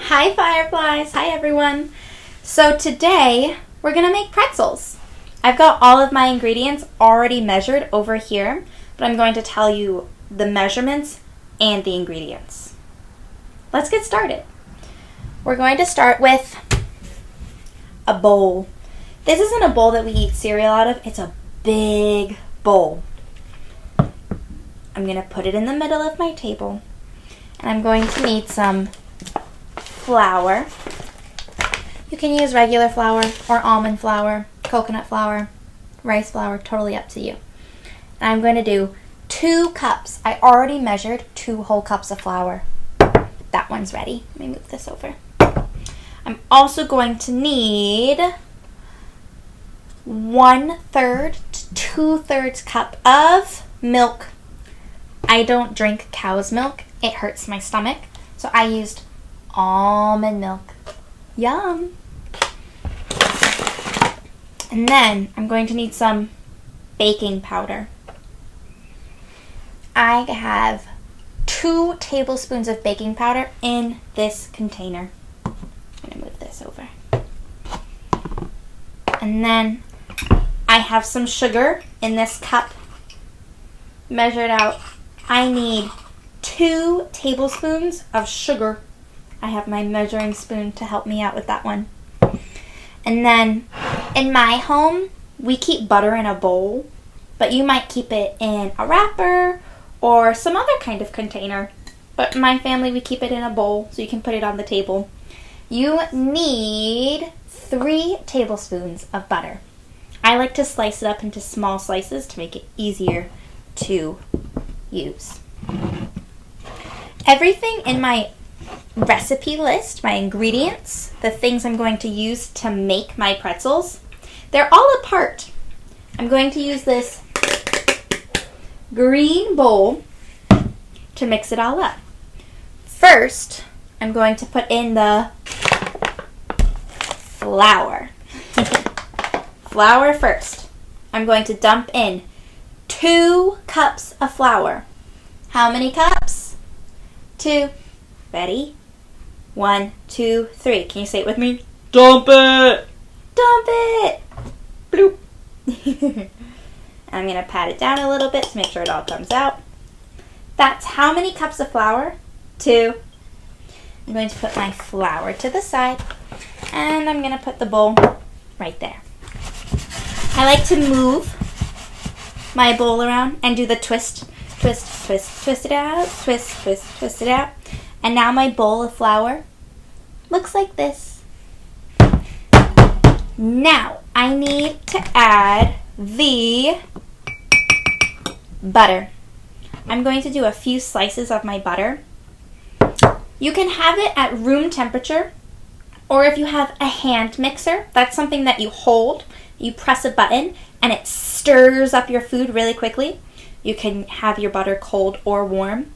Hi Fireflies! Hi everyone! So today we're going to make pretzels. I've got all of my ingredients already measured over here, but I'm going to tell you the measurements and the ingredients. Let's get started. We're going to start with a bowl. This isn't a bowl that we eat cereal out of, it's a big bowl. I'm going to put it in the middle of my table, and I'm going to need some flour. You can use regular flour or almond flour, coconut flour, rice flour, totally up to you. And I'm going to do 2 cups. I already measured 2 whole cups of flour. That one's ready. Let me move this over. I'm also going to need 1/3 to 2/3 cup of milk. I don't drink cow's milk. It hurts my stomach. So I used almond milk. Yum! And then I'm going to need some baking powder. I have 2 tablespoons of baking powder in this container. I'm going to move this over. And then I have some sugar in this cup measured out. I need 2 tablespoons of sugar. I have my measuring spoon to help me out with that one. And then in my home, we keep butter in a bowl, but you might keep it in a wrapper or some other kind of container. But in my family, we keep it in a bowl so you can put it on the table. You need 3 tablespoons of butter. I like to slice it up into small slices to make it easier to use. Everything in my recipe list, my ingredients, the things I'm going to use to make my pretzels, they're all apart. I'm going to use this green bowl to mix it all up. First, I'm going to put in the flour. Flour first. I'm going to dump in 2 cups of flour. How many cups? 2. Ready? 1, 2, 3. Can you say it with me? Dump it! Dump it! Bloop. I'm going to pat it down a little bit to make sure it all comes out. That's how many cups of flour? 2. I'm going to put my flour to the side, and I'm going to put the bowl right there. I like to move my bowl around and do the twist, twist, twist, twist it out, twist, twist, twist it out. And now my bowl of flour looks like this. Now I need to add the butter. I'm going to do a few slices of my butter. You can have it at room temperature, or if you have a hand mixer, that's something that you hold, you press a button, and it stirs up your food really quickly. You can have your butter cold or warm.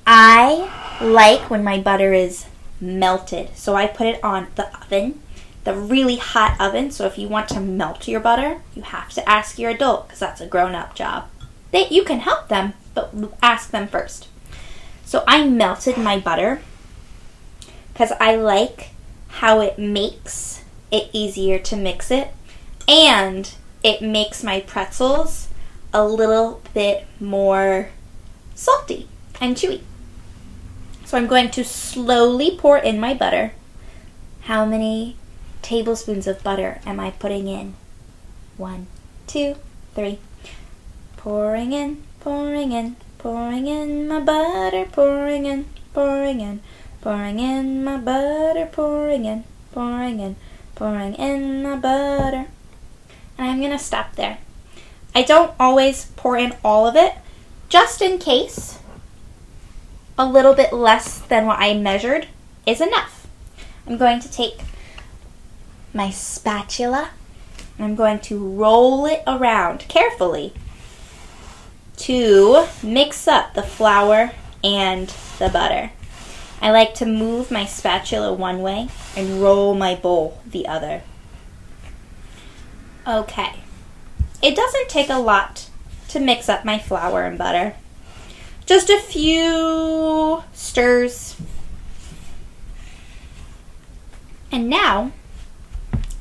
I like when my butter is melted, so I put it on the oven, the really hot oven. So if you want to melt your butter, you have to ask your adult, because that's a grown-up job. You can help them, but ask them first. So I melted my butter because I like how it makes it easier to mix it, and it makes my pretzels a little bit more salty and chewy. So I'm going to slowly pour in my butter. How many tablespoons of butter am I putting in? 1, 2, 3. Pouring in, pouring in, pouring in my butter, pouring in, pouring in, pouring in my butter, pouring in, pouring in, pouring in my butter. And I'm going to stop there. I don't always pour in all of it, just in case. A little bit less than what I measured is enough. I'm going to take my spatula and I'm going to roll it around carefully to mix up the flour and the butter. I like to move my spatula one way and roll my bowl the other. Okay. It doesn't take a lot to mix up my flour and butter. Just a few stirs. And now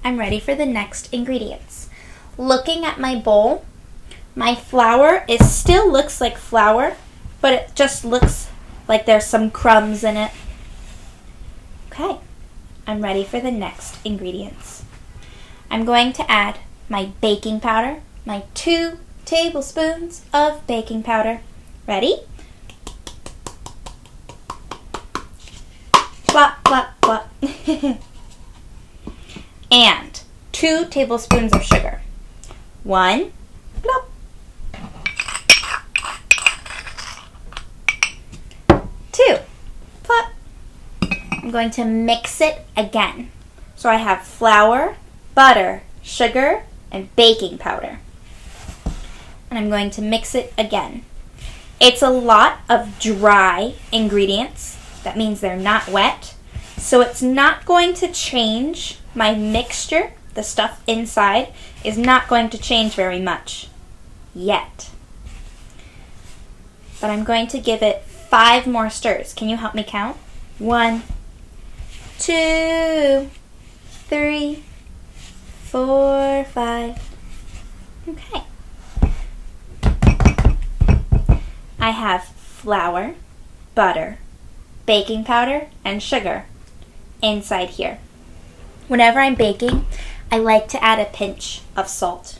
I'm ready for the next ingredients. Looking at my bowl, my flour still looks like flour, but it just looks like there's some crumbs in it. Okay, I'm ready for the next ingredients. I'm going to add my baking powder, my 2 tablespoons of baking powder. Ready? Plop, plop, plop. And 2 tablespoons of sugar. 1, plop. 2, plop. I'm going to mix it again. So I have flour, butter, sugar, and baking powder. And I'm going to mix it again. It's a lot of dry ingredients. That means they're not wet. So it's not going to change my mixture. The stuff inside is not going to change very much yet. But I'm going to give it 5 more stirs. Can you help me count? 1, 2, 3, 4, 5. Okay. I have flour, butter, baking powder, and sugar inside here. Whenever I'm baking, I like to add a pinch of salt.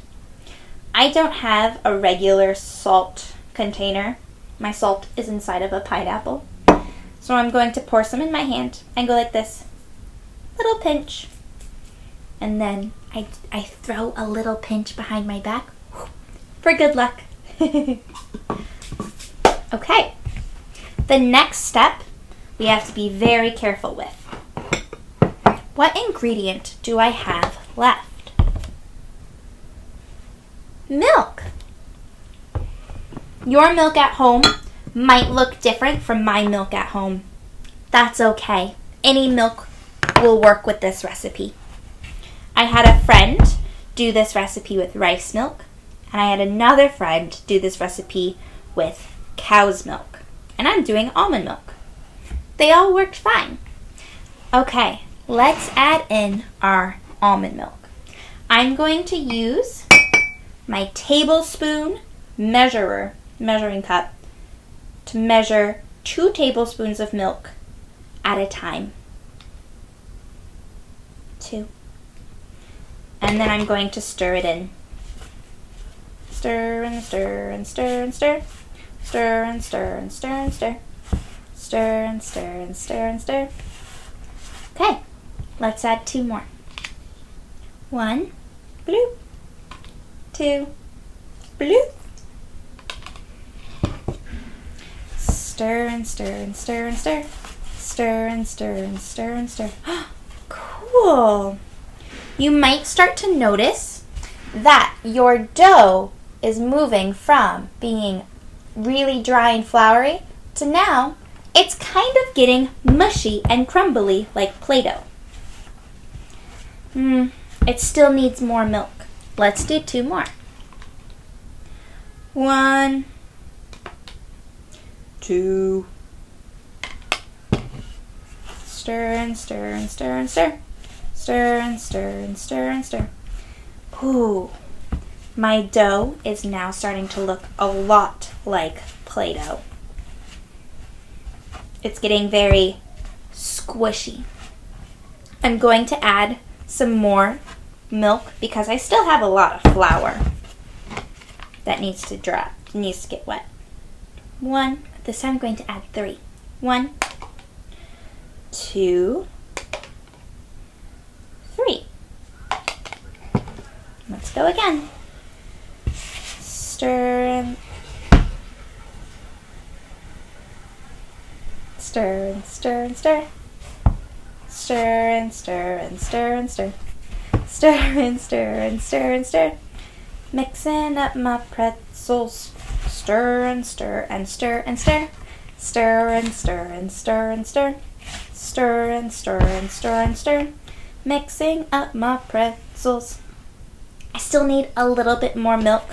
I don't have a regular salt container. My salt is inside of a pineapple. So I'm going to pour some in my hand and go like this. Little pinch. And then I throw a little pinch behind my back for good luck. Okay. The next step we have to be very careful with. What ingredient do I have left? Milk. Your milk at home might look different from my milk at home. That's okay. Any milk will work with this recipe. I had a friend do this recipe with rice milk, and I had another friend do this recipe with cow's milk, and I'm doing almond milk. They all worked fine. Okay, let's add in our almond milk. I'm going to use my tablespoon measuring cup to measure 2 tablespoons of milk at a time. 2. And then I'm going to stir it in. Stir and stir and stir and stir. Stir and stir and stir and stir. Stir and stir and stir and stir. Okay, let's add 2 more. 1, bloop. 2, bloop. Stir and stir and stir and stir. Stir and stir and stir and stir. Cool. You might start to notice that your dough is moving from being really dry and floury to now it's kind of getting mushy and crumbly like Play-Doh. It still needs more milk. Let's do 2 more. 1, 2. Stir and stir and stir and stir. Stir and stir and stir and stir. Ooh, my dough is now starting to look a lot like Play-Doh. It's getting very squishy. I'm going to add some more milk because I still have a lot of flour that needs to get wet. 1, this time I'm going to add 3. 1, 2, 3. Let's go again. Stir and stir and stir and stir. Stir and stir and stir and stir. Stir and stir and stir and stir. Mixing up my pretzels. Stir and stir and stir and stir. Stir and stir and stir and stir. Stir and stir and stir and stir. Mixing up my pretzels. I still need a little bit more milk.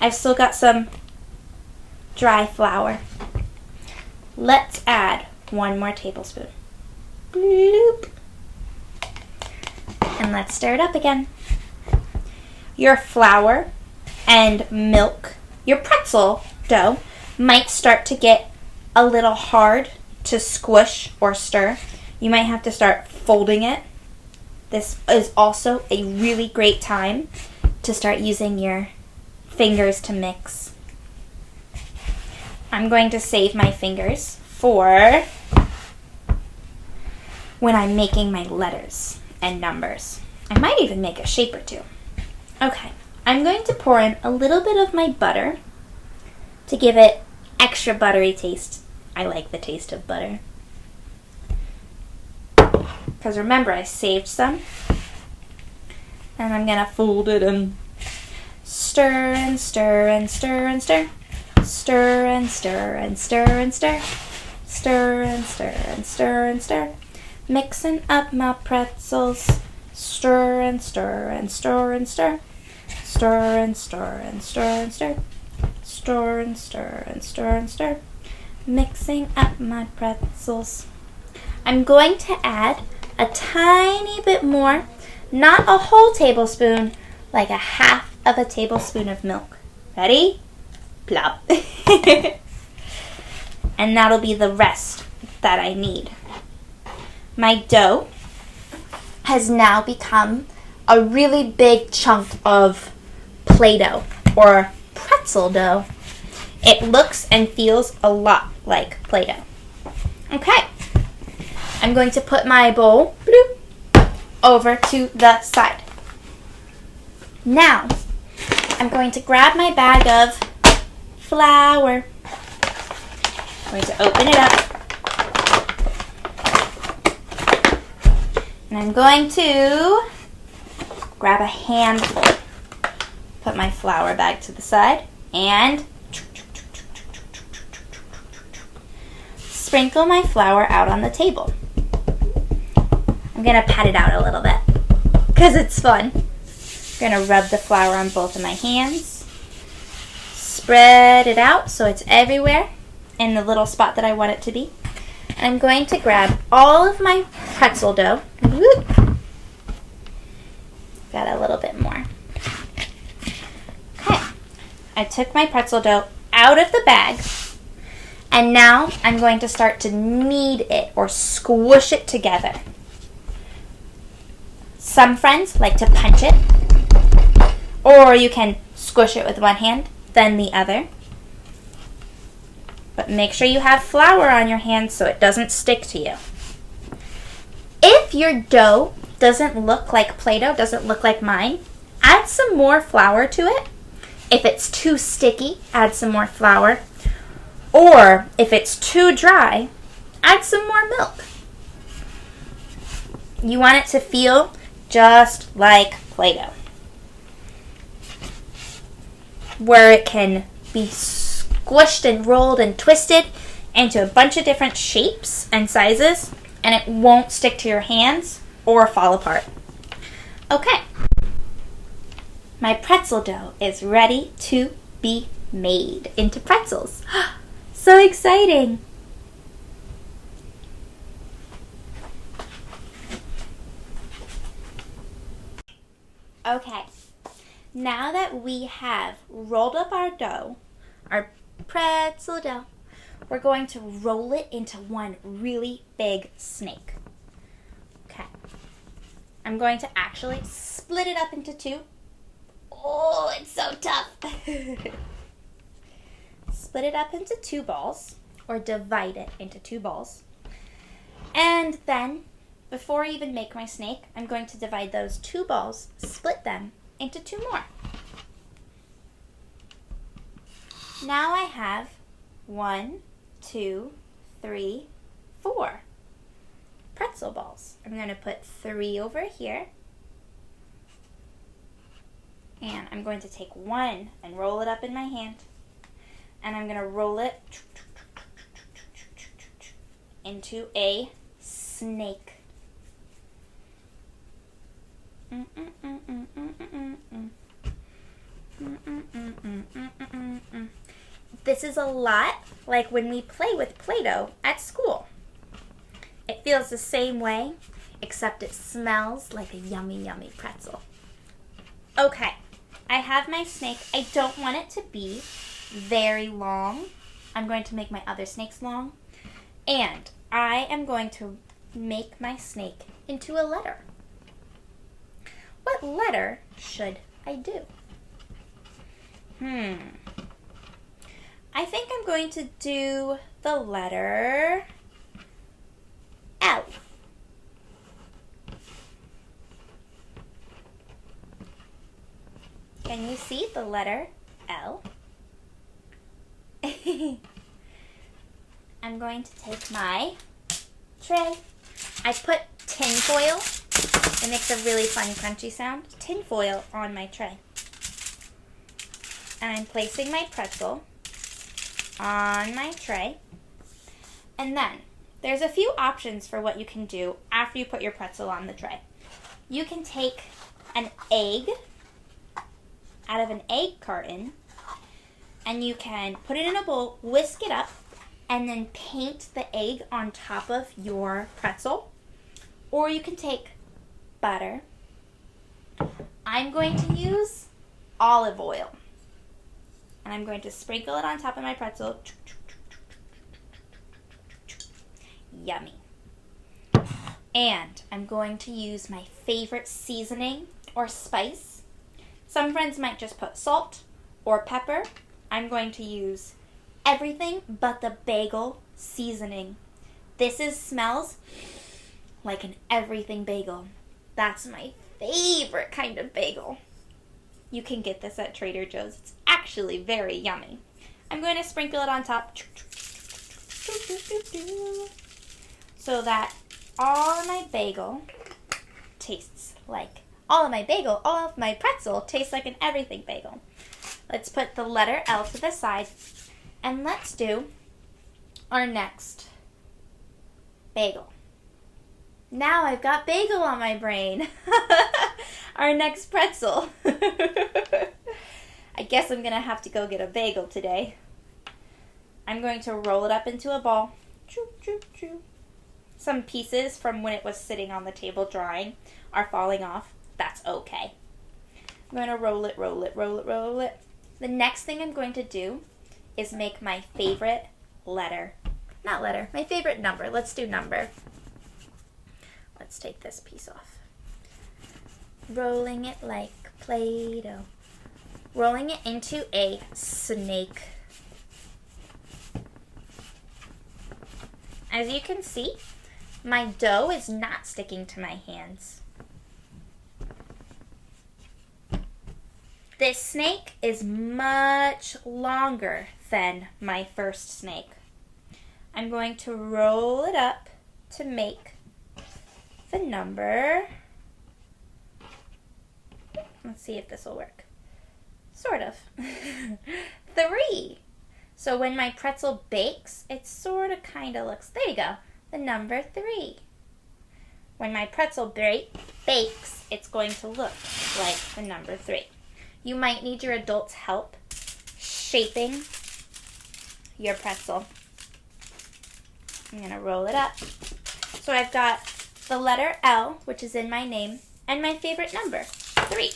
I've still got some dry flour. Let's add 1 more tablespoon. Bloop. And let's stir it up again. Your flour and milk, your pretzel dough, might start to get a little hard to squish or stir. You might have to start folding it. This is also a really great time to start using your fingers to mix. I'm going to save my fingers for when I'm making my letters and numbers. I might even make a shape or two. Okay, I'm going to pour in a little bit of my butter to give it extra buttery taste. I like the taste of butter. Because remember, I saved some. And I'm going to fold it and stir and stir and stir and stir. Stir and stir and stir and stir. Stir and stir and stir and stir. Mixing up my pretzels. Stir and stir and stir and stir. Stir and stir and stir and stir. Stir and stir and stir and stir. Mixing up my pretzels. I'm going to add a tiny bit more, not a whole tablespoon, like a half of a tablespoon of milk. Ready? Plop. And that'll be the rest that I need. My dough has now become a really big chunk of Play-Doh or pretzel dough. It looks and feels a lot like Play-Doh. Okay, I'm going to put my bowl over to the side. Now, I'm going to grab my bag of flour. I'm going to open it up. And I'm going to grab a handful. Put my flour bag to the side and sprinkle my flour out on the table. I'm going to pat it out a little bit because it's fun. I'm going to rub the flour on both of my hands. Spread it out so it's everywhere in the little spot that I want it to be. And I'm going to grab all of my pretzel dough. Whoop. Got a little bit more. Okay. I took my pretzel dough out of the bag. And now I'm going to start to knead it or squish it together. Some friends like to punch it. Or you can squish it with one hand, then the other. But make sure you have flour on your hands so it doesn't stick to you. If your dough doesn't look like Play-Doh, doesn't look like mine, add some more flour to it. If it's too sticky, add some more flour. Or if it's too dry, add some more milk. You want it to feel just like Play-Doh, where it can be squished and rolled and twisted into a bunch of different shapes and sizes, and it won't stick to your hands or fall apart. Okay, my pretzel dough is ready to be made into pretzels. So exciting! Okay, now that we have rolled up our dough, our pretzel dough, we're going to roll it into one really big snake. Okay, I'm going to actually split it up into two. Oh, it's so tough. Split it up into two balls, or divide it into two balls. And then, before I even make my snake, I'm going to divide those two balls, split them into two more. Now I have 1, 2, 3, 4 pretzel balls. I'm going to put 3 over here. And I'm going to take one and roll it up in my hand. And I'm going to roll it into a snake. This is a lot like when we play with Play-Doh at school. It feels the same way, except it smells like a yummy, yummy pretzel. Okay, I have my snake. I don't want it to be very long. I'm going to make my other snakes long. And I am going to make my snake into a letter. What letter should I do? I think I'm going to do the letter L. Can you see the letter L? I'm going to take my tray. I put tin foil. It makes a really fun crunchy sound. Tin foil on my tray. And I'm placing my pretzel on my tray. And then there's a few options for what you can do after you put your pretzel on the tray. You can take an egg out of an egg carton and you can put it in a bowl, whisk it up, and then paint the egg on top of your pretzel. Or you can take butter. I'm going to use olive oil. And I'm going to sprinkle it on top of my pretzel. Yummy. And I'm going to use my favorite seasoning or spice. Some friends might just put salt or pepper. I'm going to use everything but the bagel seasoning. This smells like an everything bagel. That's my favorite kind of bagel. You can get this at Trader Joe's. It's actually very yummy. I'm going to sprinkle it on top so that all of my bagel tastes like all of my pretzel tastes like an everything bagel. Let's put the letter L to the side and let's do our next bagel. Now I've got bagel on my brain. Our next pretzel. I guess I'm going to have to go get a bagel today. I'm going to roll it up into a ball. Choo, choo, choo. Some pieces from when it was sitting on the table drying are falling off. That's okay. I'm going to roll it, roll it, roll it, roll it. The next thing I'm going to do is make my favorite letter. Not letter, my favorite number. Let's do number. Let's take this piece off. Rolling it like Play-Doh. Rolling it into a snake. As you can see, my dough is not sticking to my hands. This snake is much longer than my first snake. I'm going to roll it up to make the number. Let's see if this will work. Sort of. 3. So when my pretzel bakes, it sort of kind of looks, there you go, the number 3. When my pretzel bakes, it's going to look like the number 3. You might need your adult's help shaping your pretzel. I'm going to roll it up. So I've got the letter L, which is in my name, and my favorite number, 3.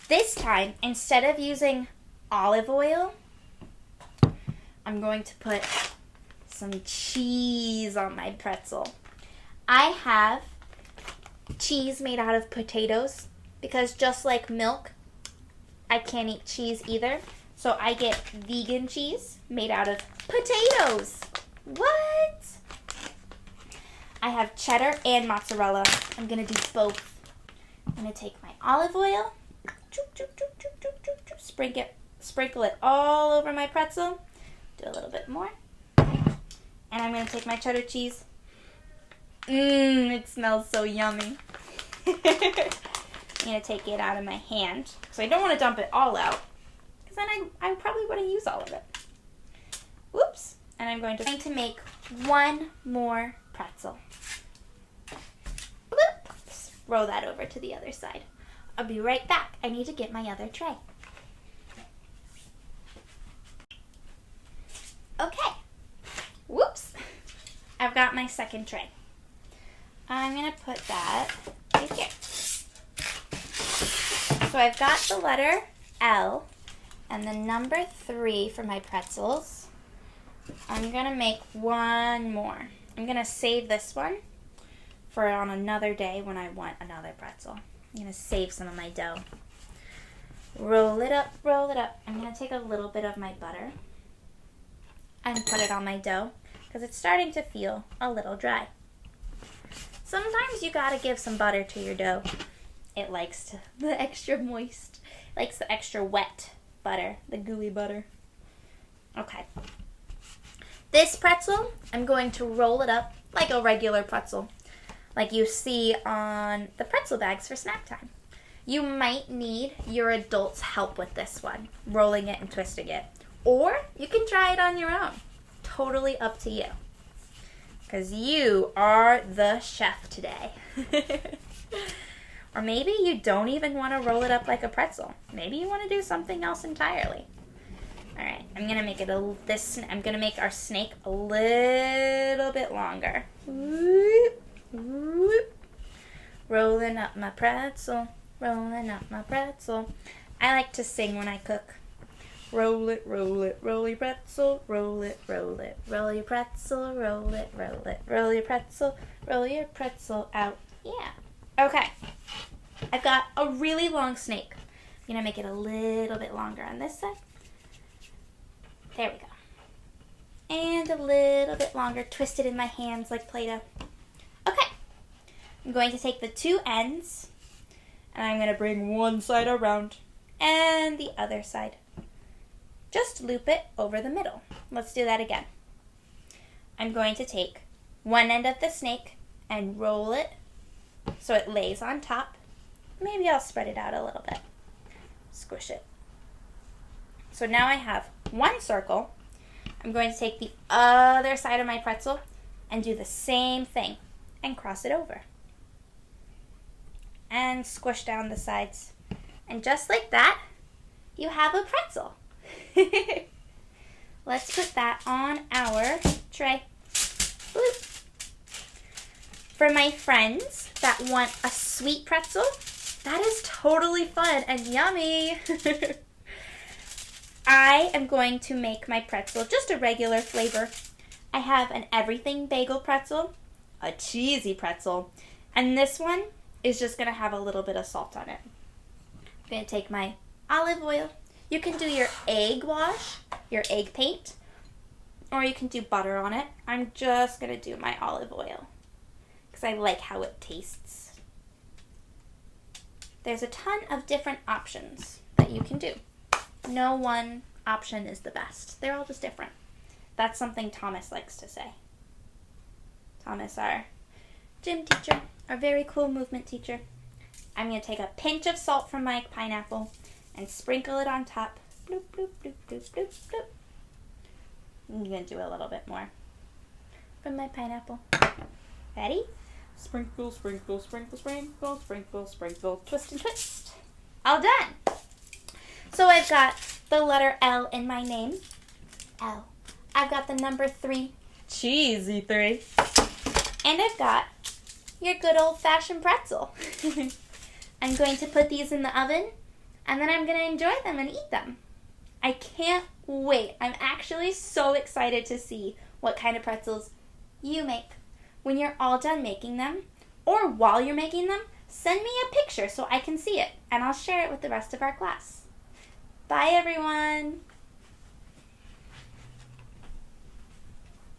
This time, instead of using olive oil, I'm going to put some cheese on my pretzel. I have cheese made out of potatoes because just like milk, I can't eat cheese either. So I get vegan cheese made out of potatoes. What? I have cheddar and mozzarella. I'm going to do both. I'm going to take my olive oil, sprinkle it all over my pretzel. Do a little bit more. And I'm going to take my cheddar cheese. It smells so yummy. I'm going to take it out of my hand. So I don't want to dump it all out, because then I probably wouldn't use all of it. Whoops. And I'm going to make one more pretzel. Bloop. Roll that over to the other side. I'll be right back. I need to get my other tray. Okay. Whoops. I've got my second tray. I'm going to put that right here. So I've got the letter L and the number 3 for my pretzels. I'm going to make one more. I'm going to save this one for on another day when I want another pretzel. I'm going to save some of my dough. Roll it up, roll it up. I'm going to take a little bit of my butter and put it on my dough because it's starting to feel a little dry. Sometimes you gotta give some butter to your dough. It likes the extra moist, likes the extra wet butter, the gooey butter. Okay. This pretzel, I'm going to roll it up like a regular pretzel, like you see on the pretzel bags for snack time. You might need your adult's help with this one, rolling it and twisting it. Or you can try it on your own. Totally up to you. Because you are the chef today. Or maybe you don't even want to roll it up like a pretzel. Maybe you want to do something else entirely. All right, I'm gonna make our snake a little bit longer. Whoop, whoop. Rolling up my pretzel, rolling up my pretzel. I like to sing when I cook. Roll it, roll your pretzel, roll it, roll your pretzel, roll it, roll your pretzel out. Yeah. Okay. I've got a really long snake. I'm gonna make it a little bit longer on this side. There we go. And a little bit longer, twisted in my hands like Play-Doh. Okay. I'm going to take the two ends, and I'm gonna bring one side around and the other side. Just loop it over the middle. Let's do that again. I'm going to take one end of the snake and roll it so it lays on top. Maybe I'll spread it out a little bit. Squish it. So now I have one circle. I'm going to take the other side of my pretzel and do the same thing and cross it over. And squish down the sides. And just like that, you have a pretzel. Let's put that on our tray. Bloop. For my friends that want a sweet pretzel, that is totally fun and yummy. I am going to make my pretzel just a regular flavor. I have an everything bagel pretzel, a cheesy pretzel, and this one is just going to have a little bit of salt on it. I'm going to take my olive oil. You can do your egg wash, your egg paint, or you can do butter on it. I'm just going to do my olive oil because I like how it tastes. There's a ton of different options that you can do. No one option is the best. They're all just different. That's something Thomas likes to say. Thomas, our gym teacher, our very cool movement teacher. I'm going to take a pinch of salt from my pineapple and sprinkle it on top. Bloop, bloop, bloop, bloop, bloop, bloop. I'm going to do a little bit more from my pineapple. Ready? Sprinkle, sprinkle, sprinkle, sprinkle, sprinkle, sprinkle, twist and twist. All done. So I've got the letter L in my name. L. I've got the number 3, cheesy 3. And I've got your good old-fashioned pretzel. I'm going to put these in the oven, and then I'm going to enjoy them and eat them. I can't wait. I'm actually so excited to see what kind of pretzels you make. When you're all done making them, or while you're making them, send me a picture so I can see it, and I'll share it with the rest of our class. Bye, everyone.